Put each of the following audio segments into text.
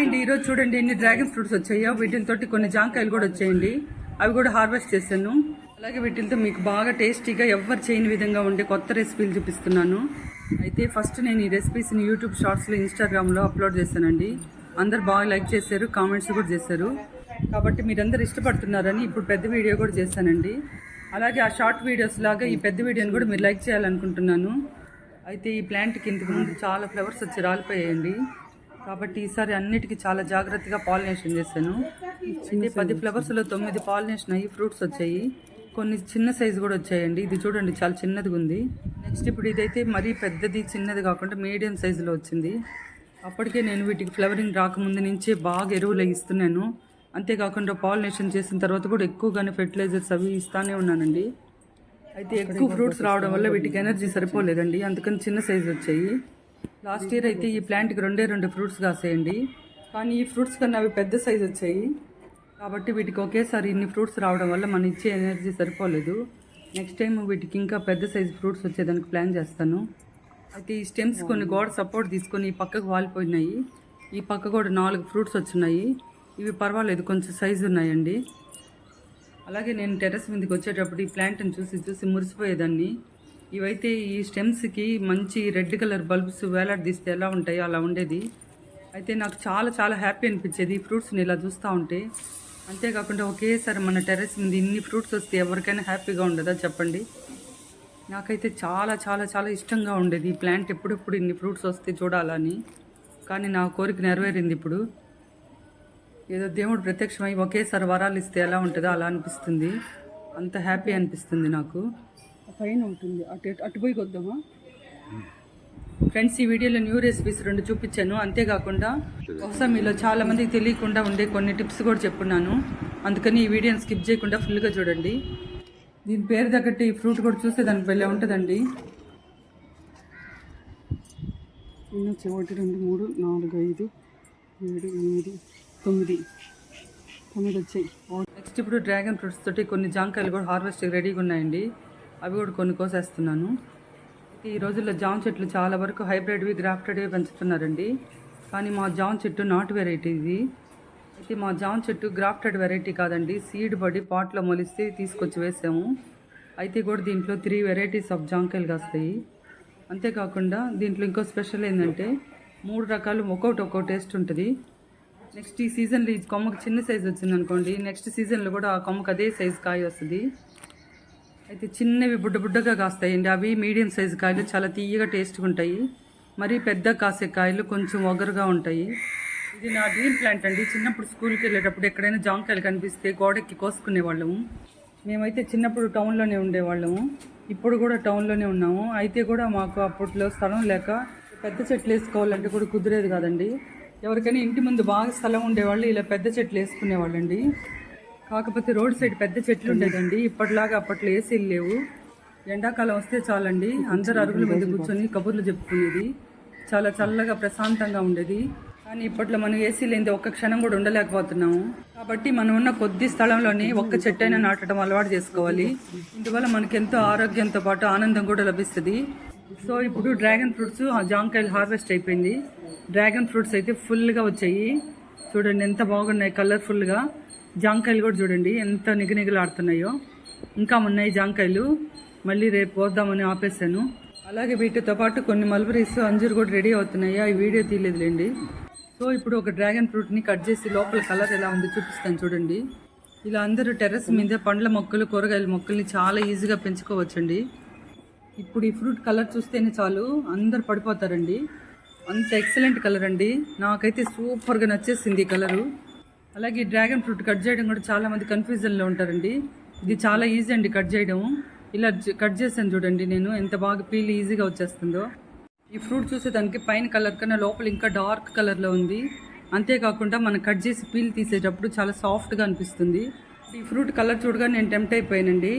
And ఈరోజు చూడండి ఎన్ని డ్రాగన్ ఫ్రూట్స్ వచ్చాయో. వీటితో కొన్ని జాంకాయలు కూడా వచ్చాయండి, అవి కూడా హార్వెస్ట్ చేశాను. అలాగే వీటితో మీకు బాగా టేస్టీగా ఎవరు చేయని విధంగా ఉండే కొత్త రెసిపీలు చూపిస్తున్నాను. అయితే ఫస్ట్ నేను ఈ రెసిపీస్ని యూట్యూబ్ షార్ట్స్లో, ఇన్స్టాగ్రామ్లో అప్లోడ్ చేశానండి. అందరు బాగా లైక్ చేశారు, కామెంట్స్ కూడా చేశారు. కాబట్టి మీరందరూ ఇష్టపడుతున్నారని ఇప్పుడు పెద్ద వీడియో కూడా చేశానండి. అలాగే ఆ షార్ట్ వీడియోస్ లాగా ఈ పెద్ద వీడియోని కూడా మీరు లైక్ చేయాలనుకుంటున్నాను. అయితే ఈ ప్లాంట్కి ఇంతకు ముందు చాలా ఫ్లవర్స్ వచ్చి రాలిపోయాయండి. కాబట్టి ఈసారి అన్నిటికీ చాలా జాగ్రత్తగా పాలినేషన్ చేశాను. అయితే 10 ఫ్లవర్స్లో 9 పాలినేషన్ అయ్యి ఫ్రూట్స్ వచ్చాయి. కొన్ని చిన్న సైజు కూడా వచ్చాయండి. ఇది చూడండి చాలా చిన్నదిగా ఉంది. నెక్స్ట్ ఇప్పుడు ఇదైతే మరీ పెద్దది చిన్నది కాకుండా మీడియం సైజులో వచ్చింది. అప్పటికే నేను వీటికి ఫ్లవరింగ్ రాకముందు నుంచే బాగా ఎరువులు ఇస్తున్నాను. అంతేకాకుండా పాలినేషన్ చేసిన తర్వాత కూడా ఎక్కువగానే ఫెర్టిలైజర్స్ అవి ఇస్తానే ఉన్నానండి. అయితే ఎక్కువ ఫ్రూట్స్ రావడం వల్ల వీటికి ఎనర్జీ సరిపోలేదండి, అందుకని చిన్న సైజు వచ్చాయి. లాస్ట్ ఇయర్ అయితే ఈ ప్లాంట్కి 2 ఫ్రూట్స్ కాసేయండి, కానీ ఈ ఫ్రూట్స్ కన్నా అవి పెద్ద సైజు వచ్చాయి. కాబట్టి వీటికి ఒకేసారి ఇన్ని ఫ్రూట్స్ రావడం వల్ల మనం ఇచ్చే ఎనర్జీ సరిపోలేదు. నెక్స్ట్ టైం వీటికి ఇంకా పెద్ద సైజు ఫ్రూట్స్ వచ్చేదానికి ప్లాన్ చేస్తాను. అయితే ఈ స్టెమ్స్ కొన్ని గోడ సపోర్ట్ తీసుకొని ఈ పక్కకు వాలిపోయినాయి. ఈ పక్క కూడా 4 ఫ్రూట్స్ వచ్చినాయి. ఇవి పర్వాలేదు, కొంచెం సైజు ఉన్నాయండి. అలాగే నేను టెర్రస్ మీదకి వచ్చేటప్పుడు ఈ ప్లాంట్ని చూసి మురిసిపోయేదాన్ని. ఇవైతే ఈ స్టెమ్స్కి మంచి రెడ్ కలర్ బల్బ్స్ వేలాడదీస్తే ఎలా ఉంటాయో అలా ఉండేది. అయితే నాకు చాలా చాలా హ్యాపీ అనిపించేది ఈ ఫ్రూట్స్ని ఇలా చూస్తూ ఉంటే. అంతేకాకుండా ఒకేసారి మన టెర్రస్ మీద ఇన్ని ఫ్రూట్స్ వస్తే ఎవరికైనా హ్యాపీగా ఉండదా చెప్పండి. నాకైతే చాలా చాలా చాలా ఇష్టంగా ఉండేది ఈ ప్లాంట్ ఎప్పుడెప్పుడు ఇన్ని ఫ్రూట్స్ వస్తే చూడాలని. కానీ నా కోరిక నెరవేరింది. ఇప్పుడు ఏదో దేవుడు ప్రత్యక్షమై ఒకేసారి వరాలు ఇస్తే ఎలా ఉంటుందో అలా అనిపిస్తుంది. అంత హ్యాపీ అనిపిస్తుంది నాకు. పైన ఉంటుంది, అటు పోయి కొద్దామా ఫ్రెండ్స్. ఈ వీడియోలో న్యూ రెసిపీస్ 2 చూపించాను. అంతేకాకుండా బహుశా మీలో చాలా మందికి తెలియకుండా ఉండే కొన్ని టిప్స్ కూడా చెప్పున్నాను. అందుకని ఈ వీడియోని స్కిప్ చేయకుండా ఫుల్గా చూడండి. దీని పేరు తగ్గట్టు ఈ ఫ్రూట్ కూడా చూస్తే దానికి వెళ్ళే ఉంటుందండి. 1 2 3 4 5 7 8 9 వచ్చాయి. నెక్స్ట్ ఇప్పుడు డ్రాగన్ ఫ్రూట్స్ తోటి కొన్ని జాంకాయలు కూడా హార్వెస్ట్ రెడీగా ఉన్నాయండి. అవి కూడా కొన్ని కోసేస్తున్నాను. ఈ రోజుల్లో జామ చెట్లు చాలా వరకు హైబ్రిడ్వి, గ్రాఫ్టెడ్వి పెంచుతున్నారండి. కానీ మా జామ చెట్టు నాటు వెరైటీ ఇది. అయితే మా జామ చెట్టు గ్రాఫ్టెడ్ వెరైటీ కాదండి, సీడ్ పడి పాట్లో మొలిస్తే తీసుకొచ్చి వేసాము. అయితే కూడా దీంట్లో 3 వెరైటీస్ ఆఫ్ జాంకాయలు కాస్తాయి. అంతేకాకుండా దీంట్లో ఇంకో స్పెషల్ ఏంటంటే 3 రకాలు ఒక్కో టేస్ట్ ఉంటుంది. నెక్స్ట్ ఈ సీజన్లో ఈ కొమ్మకు చిన్న సైజు వచ్చింది అనుకోండి, నెక్స్ట్ సీజన్లో కూడా ఆ కొమ్మకు అదే సైజు కాయ వస్తుంది. అయితే చిన్నవి బుడ్డగా కాస్తాయండి. అవి మీడియం సైజు కాయలు చాలా తీయగా టేస్ట్గా ఉంటాయి. మరీ పెద్ద కాసే కాయలు కొంచెం ఒగరుగా ఉంటాయి. ఇది నా డ్రీమ్ ప్లాంట్ అండి. చిన్నప్పుడు స్కూల్కి వెళ్ళేటప్పుడు ఎక్కడైనా జాంకాయలు కనిపిస్తే గోడెక్కి కోసుకునేవాళ్ళము. మేమైతే చిన్నప్పుడు టౌన్లోనే ఉండేవాళ్ళము, ఇప్పుడు కూడా టౌన్లోనే ఉన్నాము. అయితే కూడా మాకు అప్పట్లో స్థలం లేక పెద్ద చెట్లు వేసుకోవాలంటే కూడా కుదిరేది కాదండి. ఎవరికైనా ఇంటి ముందు బాగా స్థలం ఉండేవాళ్ళు ఇలా పెద్ద చెట్లు వేసుకునేవాళ్ళండి. కాకపోతే రోడ్ సైడ్ పెద్ద చెట్లు ఉండేదండి. ఇప్పటిలాగా అప్పట్లో ఏసీలు లేవు. ఎండాకాలం వస్తే చాలండి అందరు అరుగుల మీద కూర్చొని కబుర్లు చెప్పుకునేది. చాలా చల్లగా ప్రశాంతంగా ఉండేది. కానీ ఇప్పట్లో మనం ఏసీ లేనిది ఒక్క క్షణం కూడా ఉండలేకపోతున్నాము. కాబట్టి మనం ఉన్న కొద్ది స్థలంలోనే ఒక్క చెట్టైనా నాటడం అలవాటు చేసుకోవాలి. ఇందువల్ల మనకి ఎంతో ఆరోగ్యంతో పాటు ఆనందం కూడా లభిస్తుంది. సో ఇప్పుడు డ్రాగన్ ఫ్రూట్స్ జాంకాయలు హార్వెస్ట్ అయిపోయింది. డ్రాగన్ ఫ్రూట్స్ అయితే ఫుల్గా వచ్చాయి. చూడండి ఎంత బాగున్నాయి కలర్ఫుల్గా. జాంకాయలు కూడా చూడండి ఎంత నిగనిగలాడుతున్నాయో. ఇంకా ఉన్నాయి జాంకాయలు, మళ్ళీ రేపు పోద్దామని ఆపేసాను. అలాగే వీటితో పాటు కొన్ని మల్బరీస్, అంజూరు కూడా రెడీ అవుతున్నాయి. ఆ వీడియో తీయలేదులేండి. సో ఇప్పుడు ఒక డ్రాగన్ ఫ్రూట్ని కట్ చేసి లోపల కలర్ ఎలా ఉంది చూపిస్తాను చూడండి. ఇలా అందరూ టెర్రస్ మీద పండ్ల మొక్కలు, కూరగాయల మొక్కల్ని చాలా ఈజీగా పెంచుకోవచ్చండి. ఇప్పుడు ఈ ఫ్రూట్ కలర్ చూస్తేనే చాలు అందరు పడిపోతారండి. అంత ఎక్సలెంట్ కలర్ అండి. నాకైతే సూపర్గా నచ్చేసింది ఈ కలరు. అలాగే డ్రాగన్ ఫ్రూట్ కట్ చేయడం కూడా చాలామంది కన్ఫ్యూజన్లో ఉంటారండి. ఇది చాలా ఈజీ అండి కట్ చేయడం. ఇలా కట్ చేశాను చూడండి నేను, ఎంత బాగా పీల్ ఈజీగా వచ్చేస్తుందో. ఈ ఫ్రూట్ చూసేదానికి పైన కలర్ కన్నా లోపల ఇంకా డార్క్ కలర్లో ఉంది. అంతేకాకుండా మనం కట్ చేసి పీల్ తీసేటప్పుడు చాలా సాఫ్ట్గా అనిపిస్తుంది. ఈ ఫ్రూట్ కలర్ చూడగా నేను టెంప్ట్ అయిపోయానండి.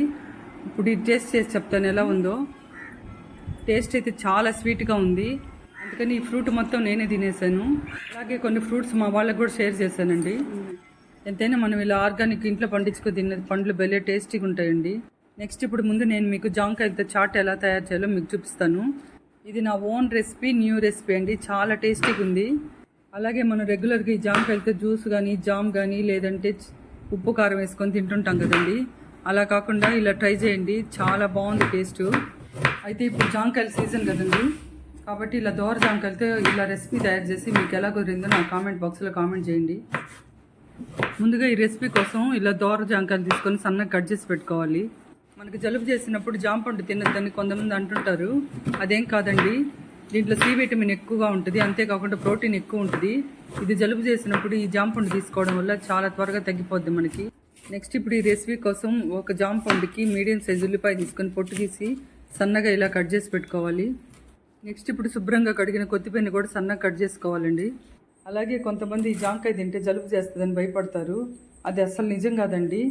ఇప్పుడు ఇది టేస్ట్ చేసి చెప్తాను ఎలా ఉందో. టేస్ట్ అయితే చాలా స్వీట్గా ఉంది. అందుకని ఈ ఫ్రూట్ మొత్తం నేనే తినేసాను. అలాగే కొన్ని ఫ్రూట్స్ మా వాళ్ళకి కూడా షేర్ చేశానండి. ఎంతైనా మనం ఇలా ఆర్గానిక్ ఇంట్లో పండించుకొని తిన్న పండ్లు భలే టేస్టీగా ఉంటాయండి. నెక్స్ట్ ఇప్పుడు ముందు నేను మీకు జాంకాయలతో చాట్ ఎలా తయారు చేయాలో మీకు చూపిస్తాను. ఇది నా ఓన్ రెసిపీ, న్యూ రెసిపీ అండి. చాలా టేస్టీగా ఉంది. అలాగే మనం రెగ్యులర్గా ఈ జాంకాయలతో జ్యూస్ కానీ జామ్ కానీ లేదంటే ఉప్పు కారం వేసుకొని తింటుంటాం కదండి. అలా కాకుండా ఇలా ట్రై చేయండి, చాలా బాగుంది టేస్ట్. అయితే ఇప్పుడు జాంకాయల సీజన్ కదండి, కాబట్టి ఇలా దోర జాంకాయలతో ఇలా రెసిపీ తయారు చేసి మీకు ఎలా కుదిరిందో నా కామెంట్ బాక్స్లో కామెంట్ చేయండి. ముందుగా ఈ రెసిపీ కోసం ఇలా దోర జాంకాయలు తీసుకొని సన్నగా కట్ చేసి పెట్టుకోవాలి. మనకి జలుబు చేసినప్పుడు జాంపండు తినద్దని కొంతమంది అంటుంటారు. అదేం కాదండి, దీంట్లో సి విటమిన్ ఎక్కువగా ఉంటుంది, అంతేకాకుండా ప్రోటీన్ ఎక్కువ ఉంటుంది. ఇది జలుబు చేసినప్పుడు ఈ జాంపండు తీసుకోవడం వల్ల చాలా త్వరగా తగ్గిపోద్ది మనకి. నెక్స్ట్ ఇప్పుడు ఈ రెసిపీ కోసం ఒక జాంపండుకి మీడియం సైజు ఉల్లిపాయ తీసుకొని పొట్టు తీసి సన్నగా ఇలా కట్ చేసి పెట్టుకోవాలి. నెక్స్ట్ ఇప్పుడు శుభ్రంగా కడిగిన కొత్తిమీరని కూడా సన్నగా కట్ చేసుకోవాలండి. అలాగే కొంతమంది ఈ జాంకాయ తింటే జలుబు చేస్తుందని భయపడతారు. అది అస్సలు నిజం కాదండి.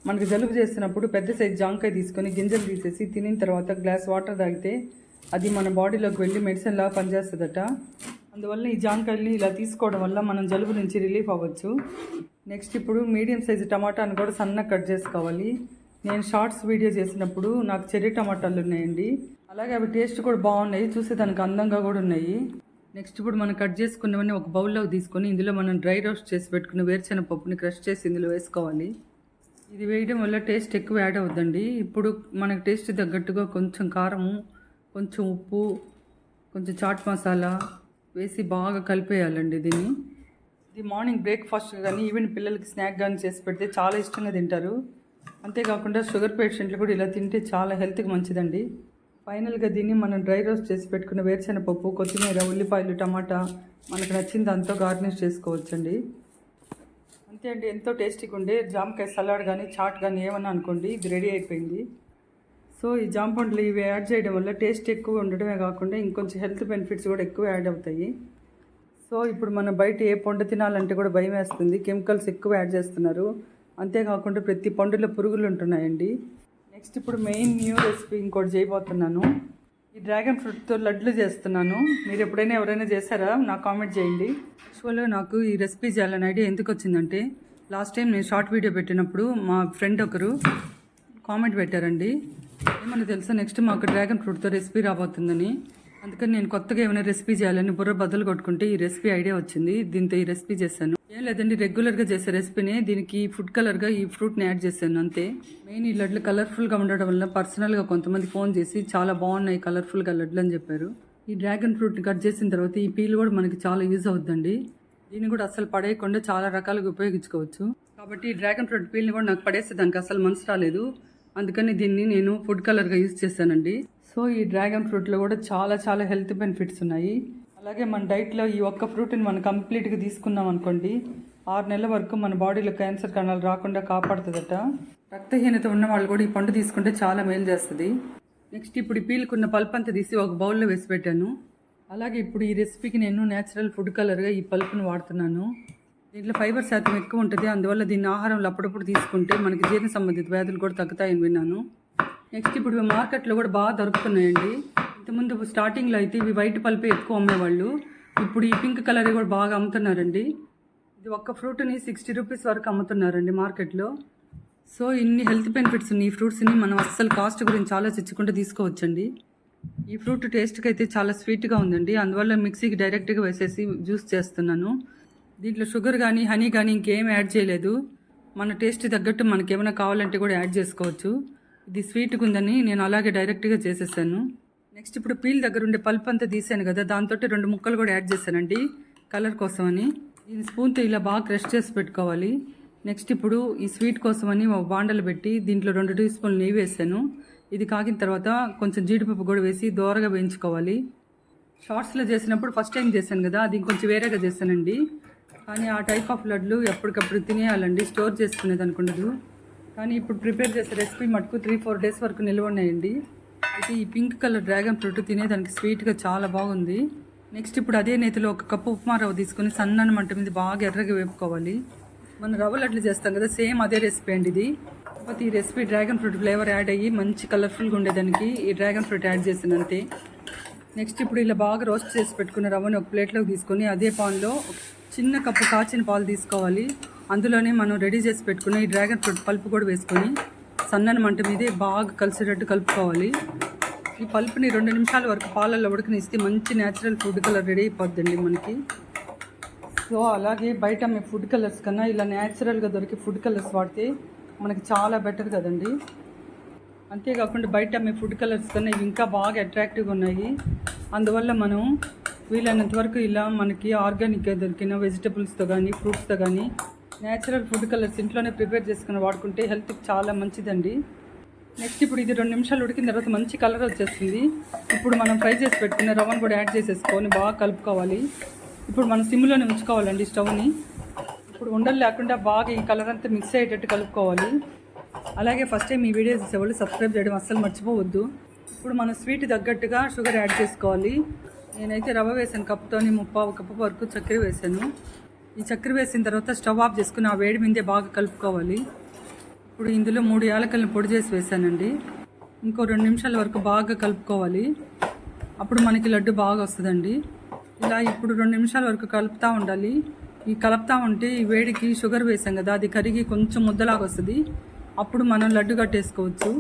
మనకు జలుబు చేసినప్పుడు పెద్ద సైజు జాంకాయ తీసుకొని గింజలు తీసేసి తినిన తర్వాత గ్లాస్ వాటర్ తాగితే అది మన బాడీలోకి వెళ్ళి మెడిసిన్ లాగా పనిచేస్తుందట. అందువల్ల ఈ జాంకాయల్ని ఇలా తీసుకోవడం వల్ల మనం జలుబు నుంచి రిలీఫ్ అవ్వచ్చు. నెక్స్ట్ ఇప్పుడు మీడియం సైజు టమాటాను కూడా సన్నగా కట్ చేసుకోవాలి. నేను షార్ట్స్ వీడియో చేసినప్పుడు నాకు చెర్రీ టమాటాలు ఉన్నాయండి. అలాగే అవి టేస్ట్ కూడా బాగున్నాయి, చూసేదానికి అందంగా కూడా ఉన్నాయి. నెక్స్ట్ ఇప్పుడు మనం కట్ చేసుకున్నవన్నీ ఒక బౌల్లో తీసుకొని ఇందులో మనం డ్రై రోస్ట్ చేసి పెట్టుకున్న వేరుశెనగ పప్పుని క్రష్ చేసి ఇందులో వేసుకోవాలి. ఇది వేయడం వల్ల టేస్ట్ ఎక్కువ యాడ్ అవుతుందండి. ఇప్పుడు మనకు టేస్ట్ తగ్గట్టుగా కొంచెం కారము, కొంచెం ఉప్పు, కొంచెం చాట్ మసాలా వేసి బాగా కలిపేయాలండి దీన్ని. ఇది మార్నింగ్ బ్రేక్ఫాస్ట్ కానీ ఈవెన్ పిల్లలకి స్నాక్ కానీ చేసి పెడితే చాలా ఇష్టంగా తింటారు. అంతేకాకుండా షుగర్ పేషెంట్లు కూడా ఇలా తింటే చాలా హెల్త్కి మంచిదండి. ఫైనల్గా దీన్ని మనం డ్రై రోస్ట్ చేసి పెట్టుకున్న వేరుశెనగపప్పు, కొత్తిమీర, ఉల్లిపాయలు, టమాటా మనకు నచ్చిన దాంతో గార్నిష్ చేసుకోవచ్చండి. అంతే అండి, ఎంతో టేస్టీగా ఉండే జామకాయ సలాడ్ కానీ చాట్ కానీ ఏమన్నా అనుకోండి, ఇది రెడీ అయిపోయింది. సో ఈ జామ పండ్లు ఇవి యాడ్ చేయడం వల్ల టేస్ట్ ఎక్కువ ఉండడమే కాకుండా ఇంకొంచెం హెల్త్ బెనిఫిట్స్ కూడా ఎక్కువ యాడ్ అవుతాయి. సో ఇప్పుడు మనం బయట ఏ పండు తినాలంటే కూడా భయం వేస్తుంది, కెమికల్స్ ఎక్కువ యాడ్ చేస్తున్నారు. అంతేకాకుండా ప్రతి పండులో పురుగులు ఉంటున్నాయండి. నెక్స్ట్ ఇప్పుడు మెయిన్ న్యూ రెసిపీ ఇంకోటి చేయబోతున్నాను. ఈ డ్రాగన్ ఫ్రూట్తో లడ్లు చేస్తున్నాను. మీరు ఎప్పుడైనా ఎవరైనా చేశారా నాకు కామెంట్ చేయండి. యాక్చువల్గా నాకు ఈ రెసిపీ చేయాలని ఐడియా ఎందుకు వచ్చిందంటే, లాస్ట్ టైం నేను షార్ట్ వీడియో పెట్టినప్పుడు మా ఫ్రెండ్ ఒకరు కామెంట్ పెట్టారండి, ఏమన్నా తెలుసా నెక్స్ట్ మాకు డ్రాగన్ ఫ్రూట్తో రెసిపీ రాబోతుందని. అందుకని నేను కొత్తగా ఏమైనా రెసిపీ చేయాలని బుర్ర బద్దలు కొట్టుకుంటే ఈ రెసిపీ ఐడియా వచ్చింది. దీంతో ఈ రెసిపీ చేశాను. ఏం లేదండి, రెగ్యులర్గా చేసే రెసిపీనే దీనికి ఫుడ్ కలర్గా ఈ ఫ్రూట్ని యాడ్ చేశాను అంతే. మెయిన్ ఈ లడ్లు కలర్ఫుల్గా ఉండడం వల్ల పర్సనల్గా కొంతమంది ఫోన్ చేసి చాలా బాగున్నాయి కలర్ఫుల్గా లడ్లు అని చెప్పారు. ఈ డ్రాగన్ ఫ్రూట్ని కట్ చేసిన తర్వాత ఈ పీల్ కూడా మనకి చాలా యూజ్ అవుతుందండి. దీన్ని కూడా అసలు పడేయకుండా చాలా రకాలుగా ఉపయోగించుకోవచ్చు. కాబట్టి ఈ డ్రాగన్ ఫ్రూట్ పీల్ని కూడా నాకు పడేస్తే దానికి అసలు మనసు రాలేదు. అందుకని దీన్ని నేను ఫుడ్ కలర్గా యూజ్ చేశానండి. సో ఈ డ్రాగన్ ఫ్రూట్లో కూడా చాలా చాలా హెల్త్ బెనిఫిట్స్ ఉన్నాయి. అలాగే మన డైట్లో ఈ ఒక్క ఫ్రూట్ని మనం కంప్లీట్గా తీసుకున్నాం అనుకోండి, 6 నెలల వరకు మన బాడీలో క్యాన్సర్ కణాలు రాకుండా కాపాడుతుందట. రక్తహీనత ఉన్న వాళ్ళు కూడా ఈ పండు తీసుకుంటే చాలా మేలు చేస్తుంది. నెక్స్ట్ ఇప్పుడు ఈ పీలుకున్న పల్ప్ అంతా తీసి ఒక బౌల్లో వేసి పెట్టాను. అలాగే ఇప్పుడు ఈ రెసిపీకి నేను న్యాచురల్ ఫుడ్ కలర్గా ఈ పల్ప్ను వాడుతున్నాను. దీంట్లో ఫైబర్ శాతం ఎక్కువ ఉంటుంది, అందువల్ల దీన్ని ఆహారంలో అప్పుడప్పుడు తీసుకుంటే మనకి జీర్ణ సంబంధిత వ్యాధులు కూడా తగ్గుతాయని విన్నాను. నెక్స్ట్ ఇప్పుడు మార్కెట్లో కూడా బాగా దొరుకుతున్నాయండి. ఇంతకుముందు స్టార్టింగ్లో అయితే ఇవి వైట్ పల్పే ఎక్కువ అమ్మేవాళ్ళు, ఇప్పుడు ఈ పింక్ కలర్ కూడా బాగా అమ్ముతున్నారండి. ఇది ఒక్క ఫ్రూట్ని 60 రూపీస్ వరకు అమ్ముతున్నారండి మార్కెట్లో. సో ఇన్ని హెల్త్ బెనిఫిట్స్ ఉన్నాయి ఈ ఫ్రూట్స్ని మనం అస్సలు కాస్ట్ గురించి ఆలోచించకుండా తీసుకోవచ్చండి. ఈ ఫ్రూట్ టేస్ట్కి అయితే చాలా స్వీట్గా ఉందండి, అందువల్ల మిక్సీకి డైరెక్ట్గా వేసేసి జ్యూస్ చేస్తున్నాను. దీంట్లో షుగర్ కానీ హనీ కానీ ఇంకేం యాడ్ చేయలేదు. మన టేస్ట్ తగ్గట్టు మనకి ఏమైనా కావాలంటే కూడా యాడ్ చేసుకోవచ్చు. ఇది స్వీట్గా ఉందని నేను అలాగే డైరెక్ట్గా చేసేసాను. నెక్స్ట్ ఇప్పుడు పీల్ దగ్గర ఉండే పల్ప్ అంతా తీసాను కదా, దాంతో 2 ముక్కలు కూడా యాడ్ చేశానండి కలర్ కోసమని. దీని స్పూన్తో ఇలా బాగా క్రష్ చేసి పెట్టుకోవాలి. నెక్స్ట్ ఇప్పుడు ఈ స్వీట్ కోసమని ఒక బాండలు పెట్టి దీంట్లో 2 టీ స్పూన్లు నెయ్యి వేసాను. ఇది కాగిన తర్వాత కొంచెం జీడిపప్పు కూడా వేసి దోరగా వేయించుకోవాలి. షార్ట్స్లో చేసినప్పుడు ఫస్ట్ టైం చేశాను కదా, అది ఇంకొంచెం వేరేగా చేశానండి. కానీ ఆ టైప్ ఆఫ్ లడ్లు ఎప్పటికప్పుడు తినేయాలండి, స్టోర్ చేసుకునేది అనుకున్నది. కానీ ఇప్పుడు ప్రిపేర్ చేసే రెసిపీ మటుకు 3-4 డేస్ వరకు నిల్వ ఉన్నాయండి. అయితే ఈ పింక్ కలర్ డ్రాగన్ ఫ్రూట్ తినేదానికి స్వీట్గా చాలా బాగుంది. నెక్స్ట్ ఇప్పుడు అదే నేతిలో ఒక కప్పు ఉప్మా రవ్వ తీసుకొని సన్నని మంట మీద బాగా ఎర్రగా వేపుకోవాలి. మనం రవ్వ లడ్లు చేస్తాం కదా, సేమ్ అదే రెసిపీ అండి ఇది. కాకపోతే ఈ recipe dragon fruit flavour add అయ్యి మంచి కలర్ఫుల్గా ఉండేదానికి ఈ డ్రాగన్ ఫ్రూట్ యాడ్ చేసింది అంతే. నెక్స్ట్ ఇప్పుడు ఇలా బాగా రోస్ట్ చేసి పెట్టుకున్న రవ్వని ఒక ప్లేట్లోకి తీసుకొని అదే పాన్లో చిన్న కప్పు కాచిన పాలు తీసుకోవాలి. అందులోనే మనం రెడీ చేసి పెట్టుకున్న ఈ డ్రాగన్ ఫ్రూట్ పల్పు కూడా వేసుకొని సన్నని మంట మీదే బాగా కలిసేటట్టు కలుపుకోవాలి. ఈ పల్పుని 2 నిమిషాల వరకు పాలల్లో ఉడకనిస్తే మంచి న్యాచురల్ ఫుడ్ కలర్ రెడీ అయిపోద్దండి మనకి. సో అలాగే బయట మీ ఫుడ్ కలర్స్ కన్నా ఇలా న్యాచురల్గా దొరికే ఫుడ్ కలర్స్ వాడితే మనకి చాలా బెటర్ కదండి. అంతేకాకుండా బయట మీ ఫుడ్ కలర్స్ కన్నా ఇవి ఇంకా బాగా అట్రాక్టివ్గా ఉన్నాయి. అందువల్ల మనం వీలైనంత వరకు ఇలా మనకి ఆర్గానిక్గా దొరికిన వెజిటబుల్స్తో కానీ ఫ్రూట్స్తో కానీ న్యాచురల్ ఫుడ్ కలర్స్ ఇంట్లోనే ప్రిపేర్ చేసుకుని వాడుకుంటే హెల్త్కి చాలా మంచిదండి. నెక్స్ట్ ఇప్పుడు ఇది 2 నిమిషాలు ఉడికిన తర్వాత మంచి కలర్ వచ్చేస్తుంది. ఇప్పుడు మనం ఫ్రై చేసి పెట్టుకున్న రవ్వను కూడా యాడ్ చేసేసుకొని బాగా కలుపుకోవాలి. ఇప్పుడు మనం సిమ్లోనే ఉంచుకోవాలండి స్టవ్ని. ఇప్పుడు ఉండలు లేకుండా బాగా ఈ కలర్ అంతా మిక్స్ అయ్యేటట్టు కలుపుకోవాలి. అలాగే ఫస్ట్ టైం ఈ వీడియో చూసేవాళ్ళు సబ్స్క్రైబ్ చేయడం అస్సలు మర్చిపోవద్దు. ఇప్పుడు మనం స్వీట్ తగ్గట్టుగా షుగర్ యాడ్ చేసుకోవాలి. నేనైతే రవ్వ వేసాను కప్పుతోని 3/4 కప్పు వరకు చక్కెర వేసాను. ఈ చక్కెర వేసిన తర్వాత స్టవ్ ఆఫ్ చేసుకుని ఆ వేడి మీదే బాగా కలుపుకోవాలి. ఇప్పుడు ఇందులో 3 యాలకులను పొడి చేసి వేసానండి. ఇంకో 2 నిమిషాల వరకు బాగా కలుపుకోవాలి. అప్పుడు మనకి లడ్డు బాగా వస్తుందండి. ఇలా ఇప్పుడు 2 నిమిషాల వరకు కలుపుతూ ఉండాలి. ఈ కలుపుతూ ఉంటే ఈ వేడికి షుగర్ వేసాం కదా, అది కరిగి కొంచెం ముద్దలాగా వస్తుంది. అప్పుడు మనం లడ్డు కట్టేసుకోవచ్చు.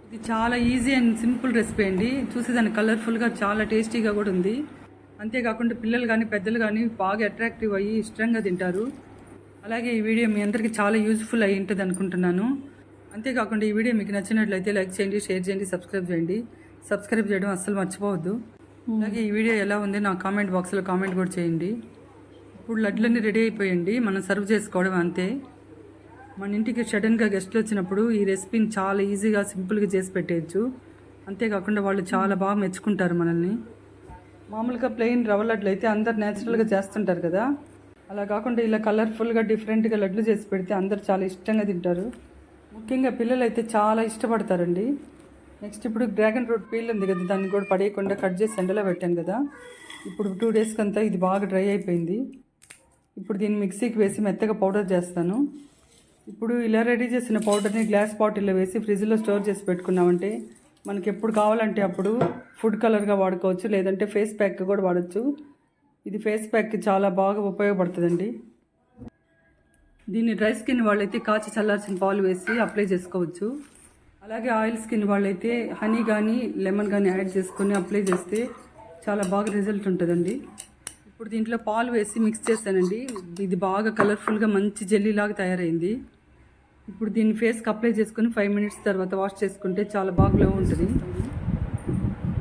ఇది చాలా ఈజీ అండ్ సింపుల్ రెసిపీ అండి. చూసేదాన్ని కలర్ఫుల్గా చాలా టేస్టీగా కూడా ఉంది. అంతేకాకుండా పిల్లలు కానీ పెద్దలు కానీ బాగా అట్రాక్టివ్ అయ్యి ఇష్టంగా తింటారు. అలాగే ఈ వీడియో మీ అందరికీ చాలా యూజ్ఫుల్ అయ్యి ఉంటుంది అనుకుంటున్నాను. అంతేకాకుండా ఈ వీడియో మీకు నచ్చినట్లయితే లైక్ చేయండి, షేర్ చేయండి, సబ్స్క్రైబ్ చేయండి. సబ్స్క్రైబ్ చేయడం అస్సలు మర్చిపోవద్దు. అలాగే ఈ వీడియో ఎలా ఉంది నా కామెంట్ బాక్స్లో కామెంట్ కూడా చేయండి. ఇప్పుడు లడ్లన్నీ రెడీ అయిపోయండి, మనం సర్వ్ చేసుకోవడం అంతే. మన ఇంటికి సడన్గా గెస్ట్లు వచ్చినప్పుడు ఈ రెసిపీని చాలా ఈజీగా సింపుల్గా చేసి పెట్టేయచ్చు. అంతేకాకుండా వాళ్ళు చాలా బాగా మెచ్చుకుంటారు మనల్ని. మామూలుగా ప్లెయిన్ రవ్వ లడ్లు అయితే అందరు న్యాచురల్గా చేస్తుంటారు కదా, అలా కాకుండా ఇలా కలర్ఫుల్గా డిఫరెంట్గా లడ్లు చేసి పెడితే అందరు చాలా ఇష్టంగా తింటారు. ముఖ్యంగా పిల్లలు అయితే చాలా ఇష్టపడతారండి. నెక్స్ట్ ఇప్పుడు డ్రాగన్ ఫ్రూట్ పీల్ ఉంది కదా, దాన్ని కూడా పడేయకుండా కట్ చేసి ఎండలో పెట్టాను కదా. ఇప్పుడు 2 డేస్కి అంతా ఇది బాగా డ్రై అయిపోయింది. ఇప్పుడు దీన్ని మిక్సీకి వేసి మెత్తగా పౌడర్ చేస్తాను. ఇప్పుడు ఇలా రెడీ చేసిన పౌడర్ని గ్లాస్ బాటిల్లో వేసి ఫ్రిడ్జ్లో స్టోర్ చేసి పెట్టుకున్నామంటే మనకి ఎప్పుడు కావాలంటే అప్పుడు ఫుడ్ కలర్గా వాడుకోవచ్చు, లేదంటే ఫేస్ ప్యాక్ కూడా వాడచ్చు. ఇది ఫేస్ ప్యాక్కి చాలా బాగా ఉపయోగపడుతుందండి. దీన్ని డ్రై స్కిన్ వాళ్ళైతే కాచి చల్లార్చిన పాలు వేసి అప్లై చేసుకోవచ్చు. అలాగే ఆయిల్ స్కిన్ వాళ్ళైతే హనీ కానీ లెమన్ కానీ యాడ్ చేసుకొని అప్లై చేస్తే చాలా బాగా రిజల్ట్ ఉంటుందండి. ఇప్పుడు దీంట్లో పాలు వేసి మిక్స్ చేస్తానండి. ఇది బాగా కలర్ఫుల్గా మంచి జెల్లీలాగా తయారైంది. ఇప్పుడు దీన్ని ఫేస్కి అప్లై చేసుకొని 5 మినిట్స్ తర్వాత వాష్ చేసుకుంటే చాలా బాగా గ్లో ఉంటుంది.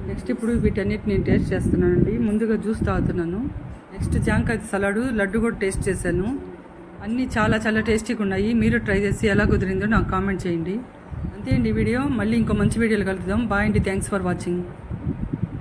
నెక్స్ట్ ఇప్పుడు వీటన్నిటిని నేను టేస్ట్ చేస్తున్నానండి. ముందుగా జ్యూస్ తాగుతున్నాను. నెక్స్ట్ జాంకాయ సలాడు లడ్డు కూడా టేస్ట్ చేశాను. అన్నీ చాలా చాలా టేస్టీగా ఉన్నాయి. మీరు ట్రై చేసి ఎలా కుదిరిందో నాకు కామెంట్ చేయండి. అంతే అండి వీడియో. మళ్ళీ ఇంకో మంచి వీడియోలు కలుద్దాం. బాయ్ అండి, థ్యాంక్స్ ఫర్ వాచింగ్.